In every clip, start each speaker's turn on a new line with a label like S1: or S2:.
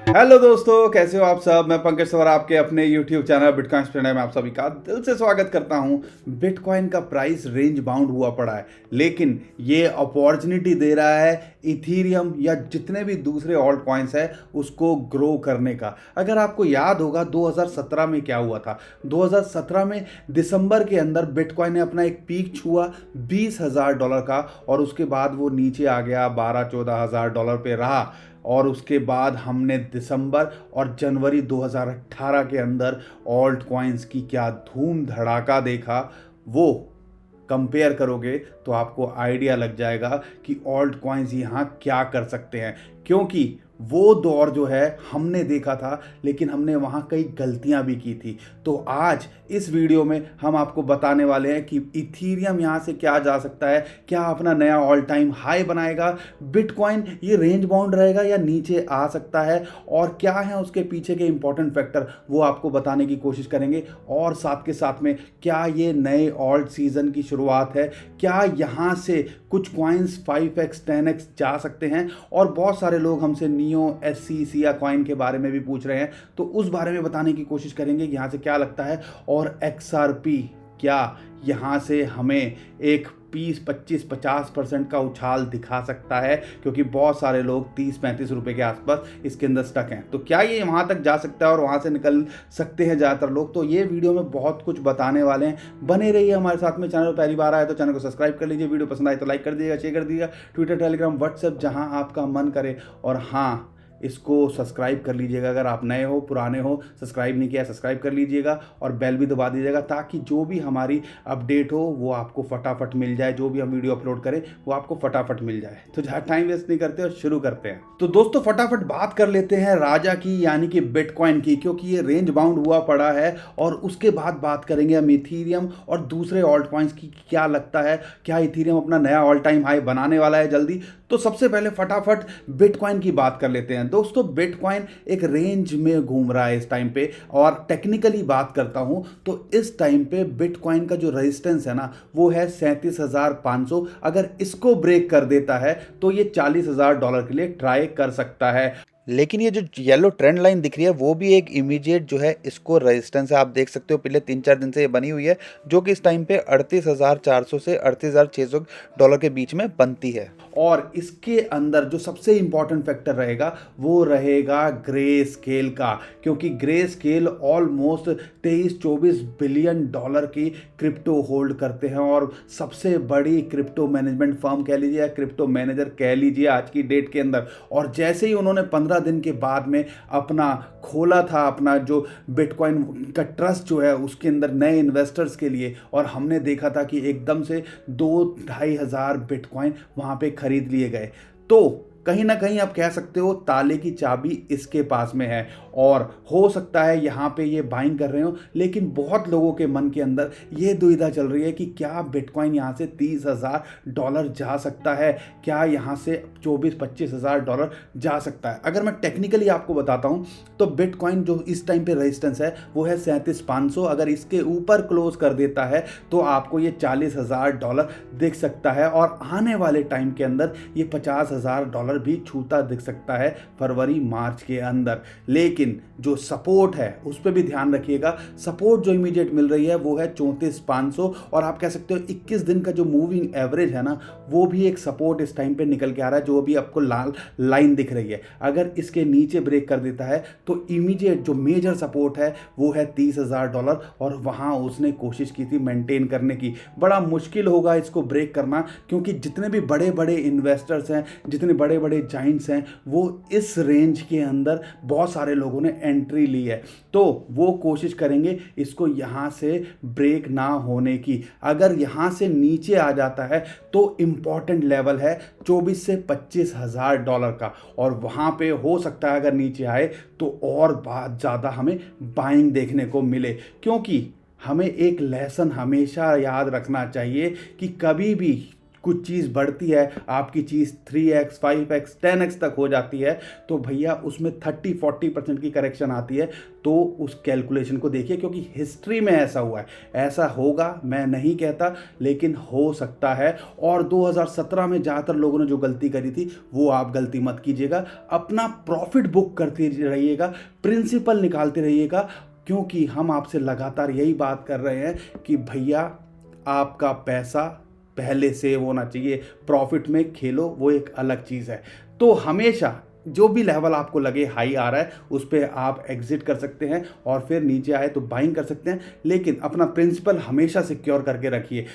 S1: Hello दोस्तों, कैसे हो आप सब। मैं पंकज सवर आपके अपने YouTube चैनल बिटकॉइन स्टडी में आप सभी का दिल से स्वागत करता हूं। बिटकॉइन का प्राइस रेंज बाउंड हुआ पड़ा है, लेकिन ये अपॉर्चुनिटी दे रहा है इथीरियम या जितने भी दूसरे ऑल्ट कॉइन्स है उसको ग्रो करने का। अगर आपको याद होगा 2017 में क्या हुआ था। 2017 में दिसंबर के अंदर बिटकॉइन ने अपना एक पीक छुआ $20,000 का, और उसके बाद वो नीचे आ गया, 12-14 हज़ार डॉलर पे रहा। और उसके बाद हमने दिसंबर और जनवरी 2018 के अंदर ऑल्ट कॉइन्स की क्या धूम धड़ाका देखा। वो कंपेयर करोगे तो आपको आइडिया लग जाएगा कि ऑल्ट कॉइन्स यहाँ क्या कर सकते हैं, क्योंकि वो दौर जो है हमने देखा था, लेकिन हमने वहाँ कई गलतियाँ भी की थी। तो आज इस वीडियो में हम आपको बताने वाले हैं कि इथीरियम यहाँ से क्या जा सकता है, क्या अपना नया ऑल टाइम हाई बनाएगा, बिटकॉइन ये रेंज बाउंड रहेगा या नीचे आ सकता है, और क्या है उसके पीछे के इंपॉर्टेंट फैक्टर, वो आपको बताने की कोशिश करेंगे। और साथ के साथ में क्या ये नए ऑल्ट सीजन की शुरुआत है, क्या यहाँ से कुछ कॉइन्स 5x 10x जा सकते हैं। और बहुत सारे लोग हमसे नियो एससी सिया कॉइन के बारे में भी पूछ रहे हैं, तो उस बारे में बताने की कोशिश करेंगे कि यहाँ से क्या लगता है। और XRP क्या यहाँ से हमें एक 20-25-50% का उछाल दिखा सकता है, क्योंकि बहुत सारे लोग 30-35 रुपए के आसपास इसके अंदर स्टक हैं। तो क्या ये वहाँ तक जा सकता है और वहाँ से निकल सकते हैं ज़्यादातर लोग। तो ये वीडियो में बहुत कुछ बताने वाले हैं, बने रहिए हमारे साथ में। चैनल पर पहली बार आए तो चैनल को सब्सक्राइब कर लीजिए, वीडियो पसंद आए तो लाइक कर दीजिएगा, शेयर कर दीजिएगा, ट्विटर टेलीग्राम व्हाट्सएप जहाँ आपका मन करे। और हाँ, इसको सब्सक्राइब कर लीजिएगा, अगर आप नए हो पुराने हो सब्सक्राइब नहीं किया सब्सक्राइब कर लीजिएगा, और बेल भी दबा दीजिएगा, ताकि जो भी हमारी अपडेट हो वो आपको फटाफट मिल जाए, जो भी हम वीडियो अपलोड करें वो आपको फटाफट मिल जाए। तो ज़्यादा टाइम वेस्ट नहीं करते और शुरू करते हैं। तो दोस्तों फटाफट बात कर लेते हैं राजा की, यानी कि बिटकॉइन की, क्योंकि ये रेंज बाउंड हुआ पड़ा है। और उसके बाद बात करेंगे हम इथीरियम और दूसरे ऑल्ट कॉइन्स की, क्या लगता है क्या इथीरियम अपना नया ऑल टाइम हाई बनाने वाला है जल्दी। तो सबसे पहले फटाफट बिटकॉइन की बात कर लेते हैं। दोस्तों बिटकॉइन एक रेंज में घूम रहा है इस टाइम पे, और टेक्निकली बात करता हूं तो इस टाइम पे बिटकॉइन का जो रेजिस्टेंस है ना वो है 37,500। अगर इसको ब्रेक कर देता है तो ये $40,000 के लिए ट्राई कर सकता है। लेकिन ये जो येलो ट्रेंड लाइन दिख रही है वो भी एक इमीडिएट जो है इसको रेजिस्टेंस है। आप देख सकते हो पिछले 3-4 दिन से ये बनी हुई है, जो कि इस टाइम पे 38,400 से $38,600 के बीच में बनती है। और इसके अंदर जो सबसे इंपॉर्टेंट फैक्टर रहेगा वो रहेगा ग्रे स्केल का, क्योंकि grey scale almost 23-24 billion dollar की क्रिप्टो होल्ड करते हैं, और सबसे बड़ी क्रिप्टो मैनेजमेंट फर्म कह लीजिए या क्रिप्टो मैनेजर कह लीजिए आज की डेट के अंदर। और जैसे ही उन्होंने 15 दिन के बाद में अपना खोला था अपना जो बिटकॉइन का ट्रस्ट जो है उसके अंदर नए इन्वेस्टर्स के लिए, और हमने देखा था कि एकदम से 2-2.5 हज़ार बिटकॉइन वहाँ पे खरीद लिए गए। तो कहीं ना कहीं आप कह सकते हो ताले की चाबी इसके पास में है, और हो सकता है यहाँ पे ये बाइंग कर रहे हो। लेकिन बहुत लोगों के मन के अंदर ये दुविधा चल रही है कि क्या बिटकॉइन यहाँ से $30,000 जा सकता है, क्या यहाँ से 24-25 हज़ार डॉलर जा सकता है। अगर मैं टेक्निकली आपको बताता हूँ तो बिटकॉइन जो इस टाइम पे रेजिस्टेंस है वो है 37,500। अगर इसके ऊपर क्लोज कर देता है तो आपको ये $40,000 दिख सकता है, और आने वाले टाइम के अंदर ये $50,000 भी छूता दिख सकता है फरवरी मार्च के अंदर। लेकिन जो सपोर्ट है उस पर भी ध्यान रखिएगा। सपोर्ट जो इमीडिएट मिल रही है वो है 34,500, और आप कह सकते हो 21 दिन का जो मूविंग एवरेज है ना वो भी एक सपोर्ट इस टाइम पे निकल के आ रहा है, जो भी आपको लाल लाइन दिख रही है। अगर इसके नीचे ब्रेक कर देता है तो इमीडिएट जो मेजर सपोर्ट है वो है $30,000, और वहां उसने कोशिश की थी मेंटेन करने की। बड़ा मुश्किल होगा इसको ब्रेक करना, क्योंकि जितने भी बड़े बड़े इन्वेस्टर्स हैं, जितने बड़े बड़े जाइंट्स हैं, वो इस रेंज के अंदर बहुत सारे लोगों ने एंट्री ली है। तो वो कोशिश करेंगे इसको यहाँ से ब्रेक ना होने की। अगर यहाँ से नीचे आ जाता है तो इम्पॉर्टेंट लेवल है 24 से 25 हज़ार डॉलर का, और वहाँ पे हो सकता है अगर नीचे आए तो और बहुत ज़्यादा हमें बाइंग देखने को मिले। क्योंकि हमें एक लेसन हमेशा याद रखना चाहिए कि कभी भी कुछ चीज़ बढ़ती है, आपकी चीज़ 3x 5x 10x तक हो जाती है, तो भैया उसमें 30-40% की करेक्शन आती है। तो उस कैलकुलेशन को देखिए, क्योंकि हिस्ट्री में ऐसा हुआ है। ऐसा होगा मैं नहीं कहता, लेकिन हो सकता है। और 2017 में ज़्यादातर लोगों ने जो गलती करी थी वो आप गलती मत कीजिएगा। अपना प्रॉफिट बुक करते रहिएगा, प्रिंसिपल निकालते रहिएगा, क्योंकि हम आपसे लगातार यही बात कर रहे हैं कि भैया आपका पैसा पहले सेव होना चाहिए। प्रॉफिट में खेलो, वो एक अलग चीज़ है। तो हमेशा जो भी लेवल आपको लगे हाई आ रहा है उस पर आप एग्जिट कर सकते हैं, और फिर नीचे आए तो बाइंग कर सकते हैं, लेकिन अपना प्रिंसिपल हमेशा सिक्योर करके रखिए।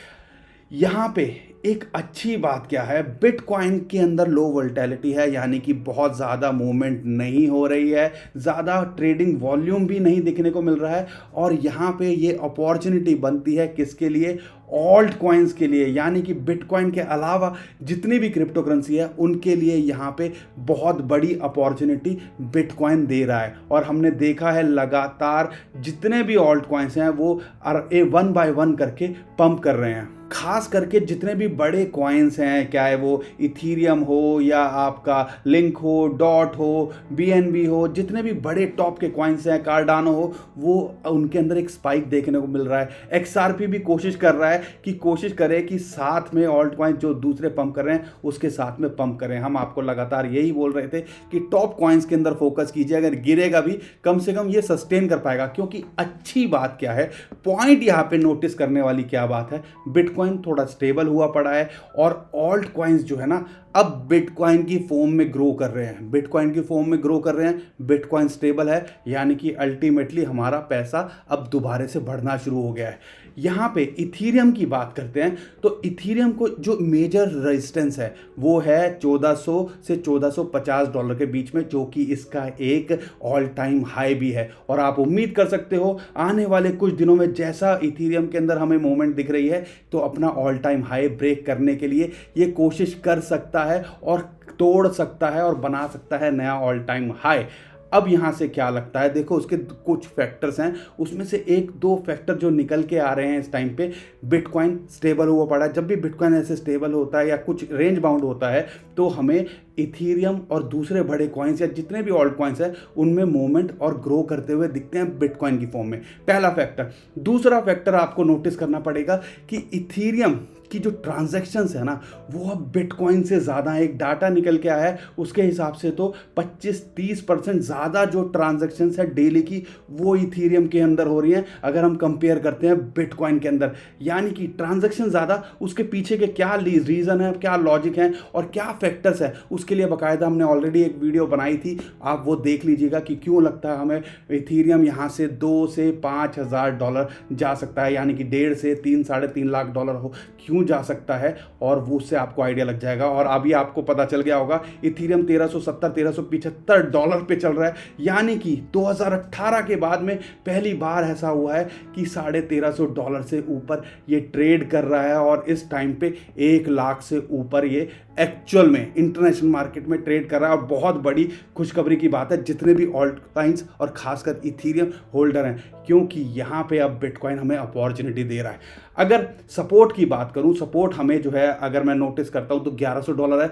S1: यहाँ पे एक अच्छी बात क्या है, बिटकॉइन के अंदर लो वोलेटिलिटी है, यानी कि बहुत ज़्यादा मूवमेंट नहीं हो रही है, ज़्यादा ट्रेडिंग वॉल्यूम भी नहीं दिखने को मिल रहा है। और यहाँ पे ये अपॉर्चुनिटी बनती है किसके लिए, ऑल्ट कॉइन्स के लिए, यानी कि बिटकॉइन के अलावा जितनी भी क्रिप्टो करेंसी है उनके लिए यहाँ पे बहुत बड़ी अपॉर्चुनिटी बिटकॉइन दे रहा है। और हमने देखा है लगातार जितने भी ऑल्ट कॉइन्स हैं वो 1 बाय 1 करके पंप कर रहे हैं। खास करके जितने भी बड़े कॉइन्स हैं, क्या है वो इथीरियम हो या आपका लिंक हो, डॉट हो, बीएनबी हो, जितने भी बड़े टॉप के कॉइन्स हैं, कार्डानो हो, वो उनके अंदर एक स्पाइक देखने को मिल रहा है। एक्सआरपी भी कोशिश कर रहा है कि कोशिश करे कि साथ में ऑल्ट कॉइन जो दूसरे पंप कर रहे हैं उसके साथ में पंप करें। हम आपको लगातार यही बोल रहे थे कि टॉप कॉइन्स के अंदर फोकस कीजिए, अगर गिरेगा भी कम से कम ये सस्टेन कर पाएगा। क्योंकि अच्छी बात क्या है, पॉइंट यहाँ पे नोटिस करने वाली क्या बात है, बिटकॉइन थोड़ा स्टेबल हुआ पड़ा है, और ऑल्ट कॉइन्स जो है ना अब बिटकॉइन की फॉर्म में ग्रो कर रहे हैं, बिटकॉइन की फॉर्म में ग्रो कर रहे हैं। बिटकॉइन स्टेबल है, यानी कि अल्टीमेटली हमारा पैसा अब दोबारा से बढ़ना शुरू हो गया है। यहाँ पे इथीरियम की बात करते हैं, तो इथीरियम को जो मेजर रेजिस्टेंस है वो है 1400 से 1450 डॉलर के बीच में, जो कि इसका एक ऑल टाइम हाई भी है। और आप उम्मीद कर सकते हो आने वाले कुछ दिनों में जैसा इथीरियम के अंदर हमें मूवमेंट दिख रही है, तो अपना ऑल टाइम हाई ब्रेक करने के लिए ये कोशिश कर सकता है और तोड़ सकता है और बना सकता है नया ऑल टाइम हाई। अब यहाँ से क्या लगता है, देखो उसके कुछ फैक्टर्स हैं, उसमें से एक दो फैक्टर जो निकल के आ रहे हैं इस टाइम पे। बिटकॉइन स्टेबल हुआ पड़ा है, जब भी बिटकॉइन ऐसे स्टेबल होता है या कुछ रेंज बाउंड होता है तो हमें इथीरियम और दूसरे बड़े कॉइन्स या जितने भी ऑल्ट कॉइन्स हैं उनमें मूवमेंट और ग्रो करते हुए दिखते हैं बिटकॉइन की फॉर्म में। पहला फैक्टर। दूसरा फैक्टर आपको नोटिस करना पड़ेगा कि इथीरियम की जो ट्रांजैक्शंस है ना वो अब बिटकॉइन से ज़्यादा है। एक डाटा निकल के आया है, उसके हिसाब से तो 25-30% ज़्यादा जो ट्रांजैक्शंस है डेली की वो इथीरियम के अंदर हो रही हैं, अगर हम कंपेयर करते हैं बिटकॉइन के अंदर। यानी कि ट्रांजैक्शन ज़्यादा, उसके पीछे के क्या रीज़न है, क्या लॉजिक है और क्या फैक्टर्स है, उसके लिए बाकायदा हमने ऑलरेडी एक वीडियो बनाई थी, आप वो देख लीजिएगा कि क्यों लगता है हमें इथीरियम यहाँ से 2 से 5,000 डॉलर जा सकता है, यानी कि 1.5 से 3-3.5 लाख डॉलर हो क्यों जा सकता है, और वो उससे आपको आइडिया लग जाएगा। और अभी आपको पता चल गया होगा इथीरियम 1370-1375 डॉलर पे चल रहा है, यानी कि 2018 के बाद में पहली बार ऐसा हुआ है कि $1350 से ऊपर ये ट्रेड कर रहा है। और इस टाइम पे 1 लाख से ऊपर ये एक्चुअल में इंटरनेशनल मार्केट में ट्रेड कर रहा है। और बहुत बड़ी खुशखबरी की बात है जितने भी ऑल्ट कॉइन्स और खासकर इथीरियम होल्डर हैं, क्योंकि यहाँ पे अब बिटकॉइन हमें अपॉर्चुनिटी दे रहा है। अगर सपोर्ट की बात करूँ, सपोर्ट हमें जो है अगर मैं नोटिस करता हूँ तो $1100 है,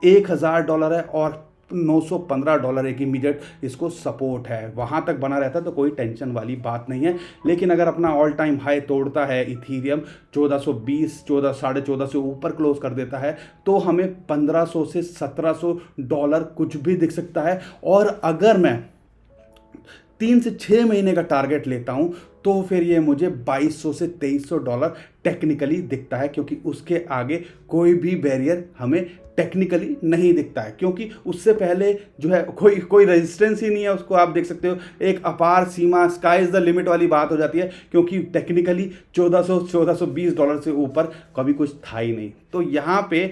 S1: $1000 है और $915 एक इमीडिएट इसको सपोर्ट है। वहाँ तक बना रहता है तो कोई टेंशन वाली बात नहीं है। लेकिन अगर अपना ऑल टाइम हाई तोड़ता है इथीरियम 1420 1450 से ऊपर क्लोज कर देता है तो हमें $1500 से $1700 कुछ भी दिख सकता है। और अगर मैं 3 से 6 महीने का टारगेट लेता हूं तो फिर ये मुझे $2200 से $2300 टेक्निकली दिखता है, क्योंकि उसके आगे कोई भी बैरियर हमें टेक्निकली नहीं दिखता है, क्योंकि उससे पहले जो है कोई रेजिस्टेंस ही नहीं है। उसको आप देख सकते हो एक अपार सीमा, स्काई इज द लिमिट वाली बात हो जाती है, क्योंकि टेक्निकली $1420 से ऊपर कभी कुछ था ही नहीं। तो यहाँ पे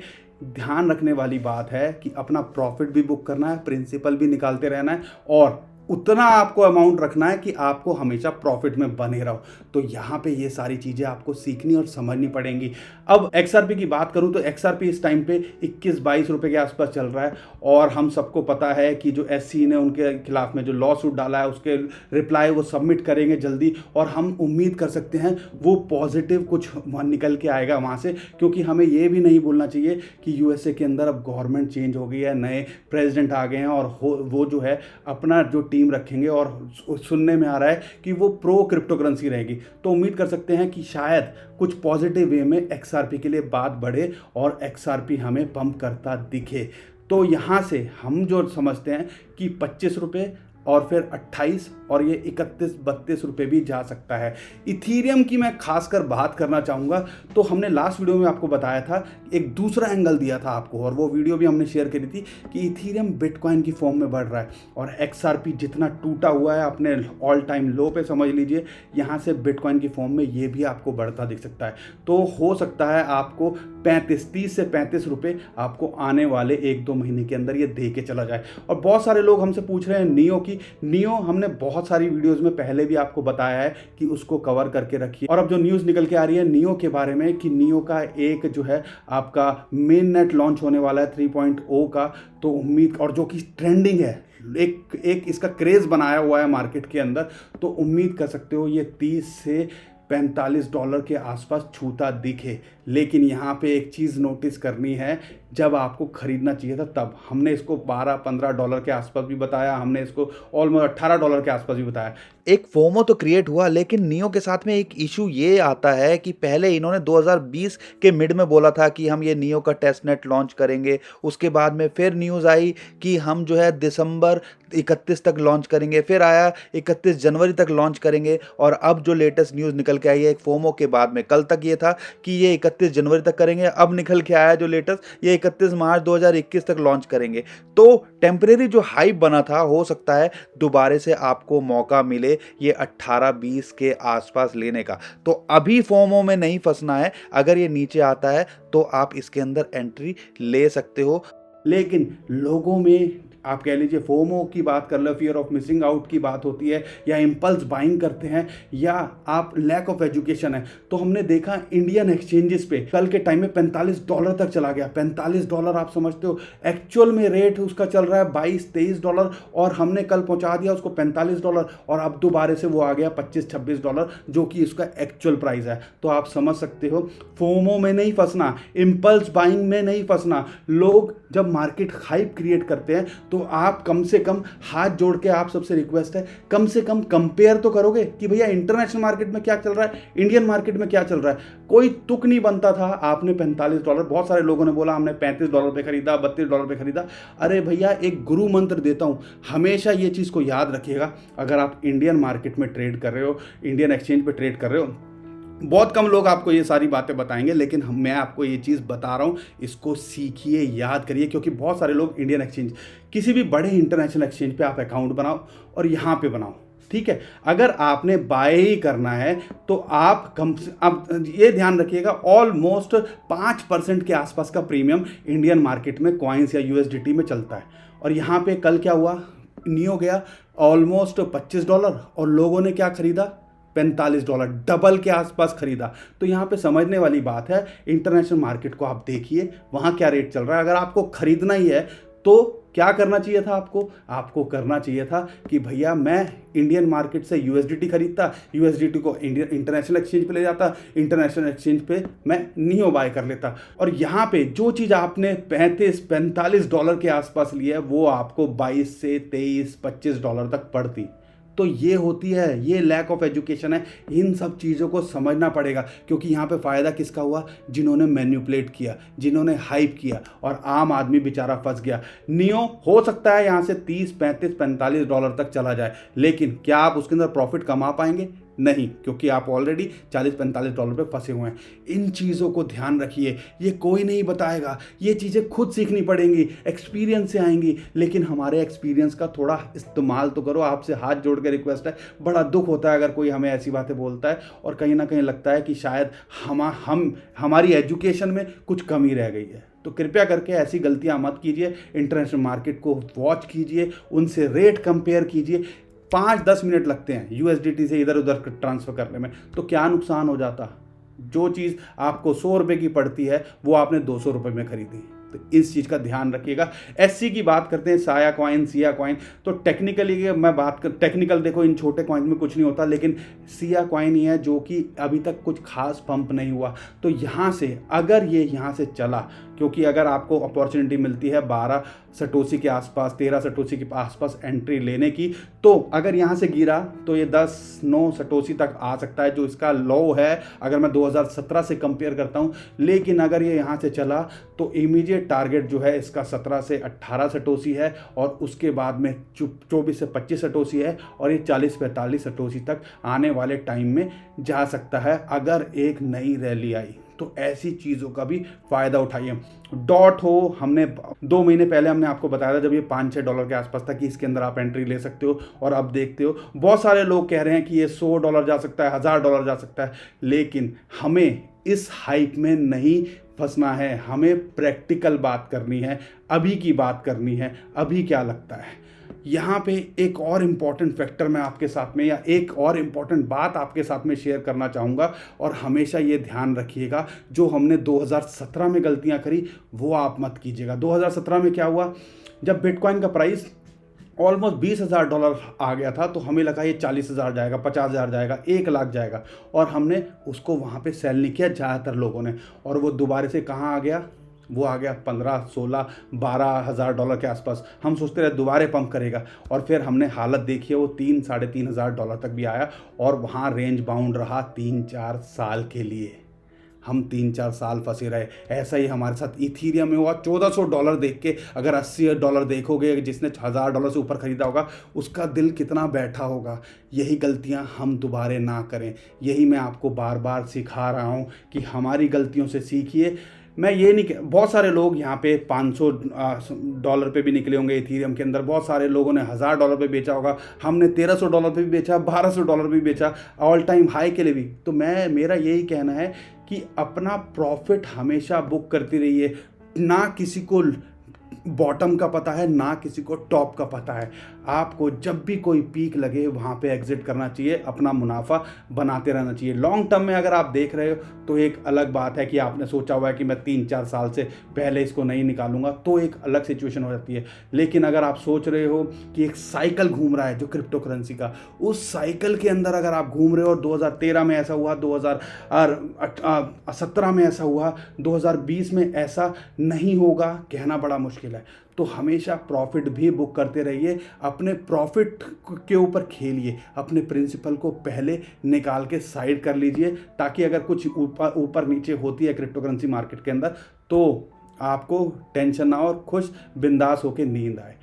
S1: ध्यान रखने वाली बात है कि अपना प्रॉफिट भी बुक करना है, प्रिंसिपल भी निकालते रहना है, और उतना आपको अमाउंट रखना है कि आपको हमेशा प्रॉफिट में बने रहो। तो यहाँ पे ये सारी चीज़ें आपको सीखनी और समझनी पड़ेंगी। अब XRP की बात करूँ तो XRP इस टाइम पे 21-22 रुपये के आसपास चल रहा है, और हम सबको पता है कि जो SC ने उनके खिलाफ में जो लॉ सूट डाला है उसके रिप्लाई वो सबमिट करेंगे जल्दी, और हम उम्मीद कर सकते हैं वो पॉजिटिव कुछ निकल के आएगा वहाँ से। क्योंकि हमें ये भी नहीं भूलना चाहिए कि USA के अंदर अब गवर्नमेंट चेंज हो गई है, नए प्रेसिडेंट आ गए हैं, और वो जो है अपना जो टीम रखेंगे, और सुनने में आ रहा है कि वो प्रो क्रिप्टो करेंसी रहेगी। तो उम्मीद कर सकते हैं कि शायद कुछ पॉजिटिव वे में XRP के लिए बात बढ़े और XRP हमें पंप करता दिखे। तो यहाँ से हम जो समझते हैं कि 25 रुपये और फिर 28 और ये 31-32 रुपये भी जा सकता है। इथीरियम की मैं खासकर बात करना चाहूँगा। तो हमने लास्ट वीडियो में आपको बताया था, एक दूसरा एंगल दिया था आपको, और वो वीडियो भी हमने शेयर करी थी कि इथीरियम बिटकॉइन की फॉर्म में बढ़ रहा है, और XRP जितना टूटा हुआ है अपने ऑल टाइम लो पे, समझ लीजिए यहाँ से बिटकॉइन की फॉर्म में ये भी आपको बढ़ता दिख सकता है। तो हो सकता है आपको 30 से 35 रुपये आपको आने वाले 1-2 महीने के अंदर ये दे के चला जाए। और बहुत सारे लोग हमसे पूछ रहे हैं नियो की। नियो हमने बहुत सारी वीडियोस में पहले भी आपको बताया है कि उसको कवर करके रखिए। और अब जो न्यूज़ निकल के आ रही है नियो के बारे में कि नियो का एक जो है आपका मेन नेट लॉन्च होने वाला है 3.0 का, तो उम्मीद, और जो कि ट्रेंडिंग है, एक इसका क्रेज़ बनाया हुआ है मार्केट के अंदर, तो उम्मीद कर सकते हो ये 30 से $45 के आसपास छूता दिखे। लेकिन यहाँ पे एक चीज़ नोटिस करनी है, जब आपको ख़रीदना चाहिए था तब हमने इसको $12-15 के आसपास भी बताया, हमने इसको ऑलमोस्ट $18 के आसपास भी बताया।
S2: एक फोमो तो क्रिएट हुआ, लेकिन नियो के साथ में एक इशू ये आता है कि पहले इन्होंने 2020 के मिड में बोला था कि हम ये नियो का टेस्ट नेट लॉन्च करेंगे। उसके बाद में फिर न्यूज़ आई कि हम जो है दिसंबर 31 तक लॉन्च करेंगे, फिर आया 31 जनवरी तक लॉन्च करेंगे, और अब जो लेटेस्ट न्यूज़ निकल के आई है एक फोमो के बाद में, कल तक ये था कि ये 31 जनवरी तक करेंगे, अब निकल के आया जो लेटेस्ट ये 31 मार्च 2021 तक लॉन्च करेंगे। तो टेम्परेरी जो हाइप बना था, हो सकता है दोबारा से आपको मौका मिले ये 18-20 के आसपास लेने का। तो अभी फोमो में नहीं फंसना है, अगर ये नीचे आता है तो आप इसके अंदर एंट्री ले सकते हो।
S1: लेकिन लोगों में आप कह लीजिए फोमो की बात कर लो, फियर ऑफ मिसिंग आउट की बात होती है, या इम्पल्स बाइंग करते हैं, या आप लैक ऑफ एजुकेशन है। तो हमने देखा इंडियन एक्सचेंजेस पे कल के टाइम में $45 तक चला गया। $45 आप समझते हो, एक्चुअल में रेट उसका चल रहा है $22-23, और हमने कल पहुंचा दिया उसको $45, और अब दोबारा से वो आ गया $25-26 जो कि उसका एक्चुअल प्राइस है। तो आप समझ सकते हो, फोमो में नहीं फंसना, इम्पल्स बाइंग में नहीं फंसना। लोग जब मार्केट हाइप क्रिएट करते हैं तो आप कम से कम हाथ जोड़ के आप सबसे रिक्वेस्ट है, कम से कम कंपेयर तो करोगे कि भैया इंटरनेशनल मार्केट में क्या चल रहा है, इंडियन मार्केट में क्या चल रहा है। कोई तुक नहीं बनता था। आपने $45, बहुत सारे लोगों ने बोला हमने $35 पे खरीदा, $32 पे खरीदा। अरे भैया, एक गुरु मंत्र देता हूं, हमेशा ये चीज़ को याद रखिएगा। अगर आप इंडियन मार्केट में ट्रेड कर रहे हो, इंडियन एक्सचेंज पे ट्रेड कर रहे हो, बहुत कम लोग आपको ये सारी बातें बताएंगे, लेकिन मैं आपको ये चीज़ बता रहा हूँ, इसको सीखिए, याद करिए। क्योंकि बहुत सारे लोग इंडियन एक्सचेंज, किसी भी बड़े इंटरनेशनल एक्सचेंज पे आप अकाउंट बनाओ और यहाँ पे बनाओ, ठीक है। अगर आपने बाय ही करना है तो आप कम से, अब ये ध्यान रखिएगा, ऑलमोस्ट 5% के आसपास का प्रीमियम इंडियन मार्केट में कॉइन्स या USDT में चलता है। और यहाँ पे कल क्या हुआ, नियो गया ऑलमोस्ट $25 और लोगों ने क्या खरीदा, $45, डबल के आसपास खरीदा। तो यहाँ पे समझने वाली बात है, इंटरनेशनल मार्केट को आप देखिए वहाँ क्या रेट चल रहा है। अगर आपको खरीदना ही है तो क्या करना चाहिए था आपको करना चाहिए था कि भैया मैं इंडियन मार्केट से USDT खरीदता, USDT को इंटरनेशनल एक्सचेंज पे ले जाता, इंटरनेशनल एक्सचेंज पे मैं नियो बाय कर लेता। और यहाँ पे जो चीज़ आपने $35-45 के आसपास लिया है वो आपको 22 से 23-25 तक पड़ती। तो ये होती है, ये लैक ऑफ एजुकेशन है। इन सब चीज़ों को समझना पड़ेगा, क्योंकि यहाँ पे फ़ायदा किसका हुआ, जिन्होंने मैन्युपुलेट किया, जिन्होंने हाइप किया, और आम आदमी बेचारा फंस गया। नियो हो सकता है यहाँ से $30-35-45 तक चला जाए, लेकिन क्या आप उसके अंदर प्रॉफिट कमा पाएंगे? नहीं, क्योंकि आप ऑलरेडी 40-45 डॉलर पे फंसे हुए हैं। इन चीज़ों को ध्यान रखिए, ये कोई नहीं बताएगा, ये चीज़ें खुद सीखनी पड़ेंगी, एक्सपीरियंस से आएंगी, लेकिन हमारे एक्सपीरियंस का थोड़ा इस्तेमाल तो करो। आपसे हाथ जोड़ के रिक्वेस्ट है, बड़ा दुख होता है अगर कोई हमें ऐसी बातें बोलता है और कहीं ना कहीं लगता है कि शायद हमारी एजुकेशन में कुछ कमी रह गई है। तो कृपया करके ऐसी गलतियां मत कीजिए। इंटरनेशनल मार्केट को वॉच कीजिए, उनसे रेट कंपेयर कीजिए। 5-10 मिनट लगते हैं यूएसडीटी से इधर उधर ट्रांसफ़र करने में, तो क्या नुकसान हो जाता। जो चीज़ आपको 100 रुपये की पड़ती है वो आपने 200 रुपये में खरीदी। तो इस चीज़ का ध्यान रखिएगा। एससी की बात करते हैं, साया कॉइन, सिया कॉइन, तो टेक्निकली मैं बात कर, टेक्निकल देखो इन छोटे कॉइन में कुछ नहीं होता, लेकिन सिया कॉइन ही है जो कि अभी तक कुछ खास पंप नहीं हुआ। तो यहाँ से अगर ये यहाँ से चला, क्योंकि अगर आपको अपॉर्चुनिटी मिलती है 12 सटोसी के आसपास, 13 सटोसी के आसपास एंट्री लेने की, तो अगर यहाँ से गिरा तो ये 10-9 सटोसी तक आ सकता है, जो इसका लो है अगर मैं 2017 से कंपेयर करता हूँ। लेकिन अगर ये यहाँ से चला तो इमीडिएट टारगेट जो है इसका 17 से 18 सटोसी है, और उसके बाद में 24 से 25 सटोसी है, और ये 40-45 सटोसी तक आने वाले टाइम में जा सकता है अगर एक नई रैली आई। तो ऐसी चीज़ों का भी फ़ायदा उठाइए। डॉट हो, हमने 2 महीने पहले हमने आपको बताया था जब ये 5-6 डॉलर के आसपास था कि इसके अंदर आप एंट्री ले सकते हो, और अब देखते हो बहुत सारे लोग कह रहे हैं कि ये $100 जा सकता है, $1000 जा सकता है। लेकिन हमें इस हाइप में नहीं फंसना है, हमें प्रैक्टिकल बात करनी है, अभी की बात करनी है, अभी क्या लगता है। यहाँ पे एक और इम्पॉर्टेंट फैक्टर मैं आपके साथ में, या एक और इम्पॉर्टेंट बात आपके साथ में शेयर करना चाहूँगा, और हमेशा ये ध्यान रखिएगा, जो हमने 2017 में गलतियाँ करी वो आप मत कीजिएगा। 2017 में क्या हुआ, जब बिटकॉइन का प्राइस ऑलमोस्ट $20,000 आ गया था, तो हमें लगा ये 40,000 जाएगा, 50,000 जाएगा, 1,00,000 जाएगा, और हमने उसको वहाँ पे सेल नहीं किया ज़्यादातर लोगों ने, और वो दोबारा से कहाँ आ गया, वो आ गया 15, 16, $12,000 के आसपास। हम सोचते रहे दोबारा पंप करेगा, और फिर हमने हालत देखी है, वो $3,000-3,500 तक भी आया, और वहाँ रेंज बाउंड रहा 3-4 साल के लिए। हम 3-4 साल फंसे रहे। ऐसा ही हमारे साथ इथीरियम में हुआ। $1,400 देख के अगर $80 देखोगे, जिसने $1,000 से ऊपर खरीदा होगा उसका दिल कितना बैठा होगा। यही गलतियां हम दोबारा ना करें, यही मैं आपको बार बार सिखा रहा हूं कि हमारी गलतियों से सीखिए। मैं ये नहीं, बहुत सारे लोग यहाँ पे $500 पे भी निकले होंगे इथीरियम के अंदर, बहुत सारे लोगों ने $1,000 पे बेचा होगा, हमने $1,300 पे भी बेचा, $1,200 पे भी बेचा, ऑल टाइम हाई के लिए भी। तो मेरा यही कहना है कि अपना प्रॉफिट हमेशा बुक करती रहिए। ना किसी को बॉटम का पता है, ना किसी को टॉप का पता है। आपको जब भी कोई पीक लगे वहाँ पे एग्जिट करना चाहिए, अपना मुनाफा बनाते रहना चाहिए। लॉन्ग टर्म में अगर आप देख रहे हो तो एक अलग बात है कि आपने सोचा हुआ है कि मैं 3-4 साल से पहले इसको नहीं निकालूंगा, तो एक अलग सिचुएशन हो जाती है। लेकिन अगर आप सोच रहे हो कि एक साइकिल घूम रहा है जो क्रिप्टो करेंसी का, उस साइकिल के अंदर अगर आप घूम रहे हो, 2013 में ऐसा हुआ, 2017 में ऐसा हुआ, 2020 में ऐसा नहीं होगा, कहना बड़ा मुश्किल है। तो हमेशा प्रॉफिट भी बुक करते रहिए, अपने प्रॉफिट के ऊपर खेलिए, अपने प्रिंसिपल को पहले निकाल के साइड कर लीजिए, ताकि अगर कुछ ऊपर नीचे होती है क्रिप्टो करेंसी मार्केट के अंदर तो आपको टेंशन ना हो और खुश बिंदास होकर नींद आए।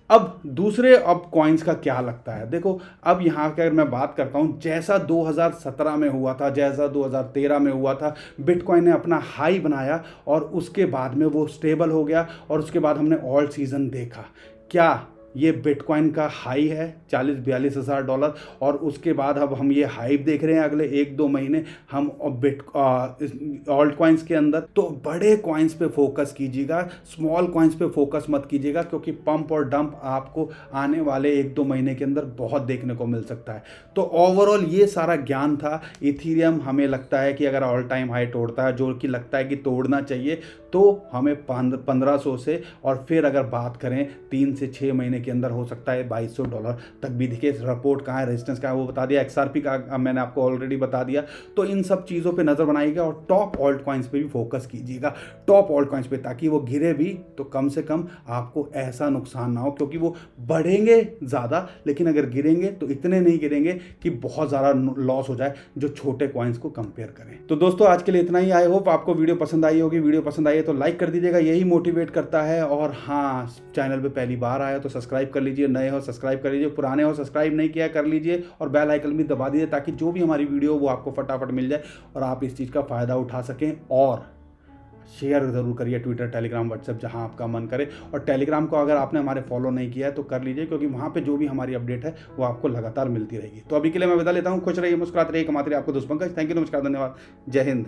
S1: अब दूसरे कॉइन्स का क्या लगता है, देखो अब यहाँ की अगर मैं बात करता हूँ, जैसा 2017 में हुआ था, जैसा 2013 में हुआ था, बिटकॉइन ने अपना हाई बनाया और उसके बाद में वो स्टेबल हो गया, और उसके बाद हमने ऑल सीजन देखा। क्या ये बिटकॉइन का हाई है $40,000-42 हज़ार, और उसके बाद अब हम ये हाइप देख रहे हैं अगले 1-2 महीने हम ऑल्ट कॉइन्स के अंदर। तो बड़े कॉइन्स पे फोकस कीजिएगा, स्मॉल कॉइन्स पे फोकस मत कीजिएगा, क्योंकि पंप और डंप आपको आने वाले 1-2 महीने के अंदर बहुत देखने को मिल सकता है। तो ओवरऑल ये सारा ज्ञान था। इथीरियम हमें लगता है कि अगर ऑल टाइम हाई तोड़ता है, जो कि लगता है कि तोड़ना चाहिए, तो हमें 1500 से, और फिर अगर बात करें 3 से 6 महीने के अंदर हो सकता है $2,200 तक भी दिखे। सपोर्ट कहाँ है, रेजिस्टेंस कहाँ है वो बता दिया, XRP का मैंने आपको ऑलरेडी बता दिया। तो इन सब चीज़ों पे नज़र बनाइएगा, और टॉप ऑल्ट कॉइन्स पे भी फोकस कीजिएगा, टॉप ऑल्ट कॉइन्स पे, ताकि वो गिरे भी तो कम से कम आपको ऐसा नुकसान ना हो, क्योंकि वो बढ़ेंगे ज़्यादा लेकिन अगर गिरेंगे तो इतने नहीं गिरेंगे कि बहुत ज़्यादा लॉस हो जाए, जो छोटे कॉइन्स को कंपेयर करें। तो दोस्तों आज के लिए इतना ही। आई होप आपको वीडियो पसंद आई होगी। वीडियो पसंद आई है तो लाइक कर दीजिएगा, यही मोटिवेट करता है। और हाँ, चैनल पे पहली बार आया तो सब्सक्राइब सब्सक्राइब कर लीजिए, नए हो सब्सक्राइब कर लीजिए, पुराने हो सब्सक्राइब नहीं किया कर लीजिए और बेल आइकन भी दबा दीजिए ताकि जो भी हमारी वीडियो हो वो आपको फटाफट मिल जाए और आप इस चीज़ का फ़ायदा उठा सकें। और शेयर ज़रूर करिए ट्विटर, टेलीग्राम, व्हाट्सएप, जहां आपका मन करे। और टेलीग्राम को अगर आपने हमारे फॉलो नहीं किया है तो कर लीजिए, क्योंकि वहां पे जो भी हमारी अपडेट है वो आपको लगातार मिलती रहेगी। तो अभी के लिए मैं विदा लेता हूं। खुश रहिए, मुस्कुराते रहिए, कमाते रहिए। आपको दोस्त पंकज। थैंक यू, नमस्कार, धन्यवाद, जय हिंद।